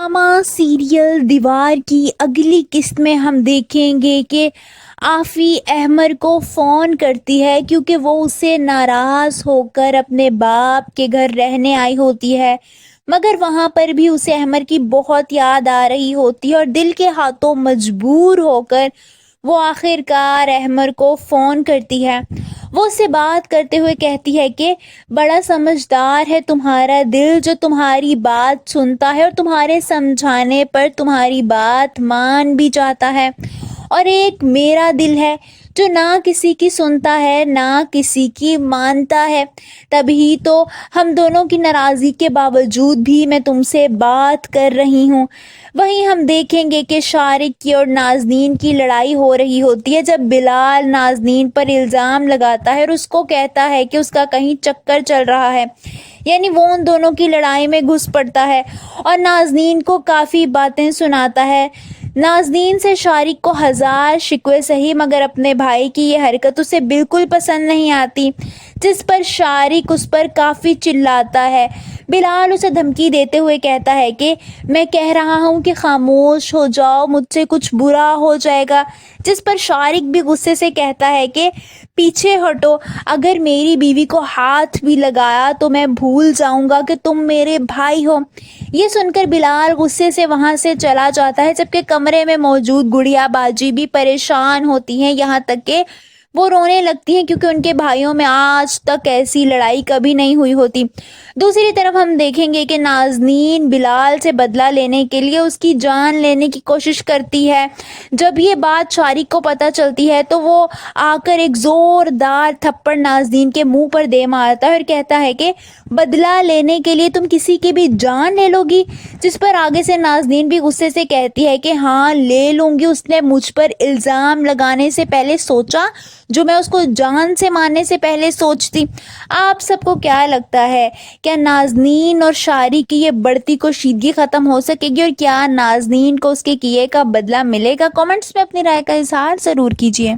Drama serial دیوار کی اگلی قسط میں ہم دیکھیں گے کہ آفی احمر کو فون کرتی ہے کیونکہ وہ اسے ناراض ہو کر اپنے باپ کے گھر رہنے آئی ہوتی ہے، مگر وہاں پر بھی اسے احمر کی بہت یاد آ رہی ہوتی ہے اور دل کے ہاتھوں مجبور ہو کر وہ آخر کار احمر کو فون کرتی ہے۔ وہ اس سے بات کرتے ہوئے کہتی ہے کہ بڑا سمجھدار ہے تمہارا دل جو تمہاری بات سنتا ہے اور تمہارے سمجھانے پر تمہاری بات مان بھی جاتا ہے، اور ایک میرا دل ہے جو نہ کسی کی سنتا ہے نہ کسی کی مانتا ہے، تبھی تو ہم دونوں کی ناراضی کے باوجود بھی میں تم سے بات کر رہی ہوں۔ وہیں ہم دیکھیں گے کہ شارق کی اور نازنین کی لڑائی ہو رہی ہوتی ہے جب بلال نازنین پر الزام لگاتا ہے اور اس کو کہتا ہے کہ اس کا کہیں چکر چل رہا ہے، یعنی وہ ان دونوں کی لڑائی میں گھس پڑتا ہے اور نازنین کو کافی باتیں سناتا ہے۔ نازنین سے شارق کو ہزار شکوے سہی مگر اپنے بھائی کی یہ حرکت اسے بالکل پسند نہیں آتی، جس پر شارق اس پر کافی چلاتا ہے۔ بلال اسے دھمکی دیتے ہوئے کہتا ہے کہ میں کہہ رہا ہوں کہ خاموش ہو جاؤ، مجھ سے کچھ برا ہو جائے گا، جس پر شارق بھی غصے سے کہتا ہے کہ پیچھے ہٹو، اگر میری بیوی کو ہاتھ بھی لگایا تو میں بھول جاؤں گا کہ تم میرے بھائی ہو۔ یہ سن کر بلال غصے سے وہاں سے چلا جاتا ہے، جبکہ کمرے میں موجود گڑیا باجی بھی پریشان ہوتی ہیں، یہاں تک کہ وہ رونے لگتی ہیں کیونکہ ان کے بھائیوں میں آج تک ایسی لڑائی کبھی نہیں ہوئی ہوتی۔ دوسری طرف ہم دیکھیں گے کہ نازنین بلال سے بدلہ لینے کے لیے اس کی جان لینے کی کوشش کرتی ہے۔ جب یہ بات شارق کو پتہ چلتی ہے تو وہ آ کر ایک زوردار تھپڑ نازنین کے منہ پر دے مارتا ہے اور کہتا ہے کہ بدلہ لینے کے لیے تم کسی کی بھی جان لے لو گی، جس پر آگے سے نازنین بھی غصے سے کہتی ہے کہ ہاں لے لوں گی، اس نے مجھ پر الزام لگانے سے پہلے سوچا جو میں اس کو جان سے مارنے سے پہلے سوچتی۔ آپ سب کو کیا لگتا ہے، کیا نازنین اور شارق کی یہ بڑھتی کشیدگی ختم ہو سکے گی اور کیا نازنین کو اس کے کیے کا بدلہ ملے گا؟ کامنٹس میں اپنی رائے کا اظہار ضرور کیجیے۔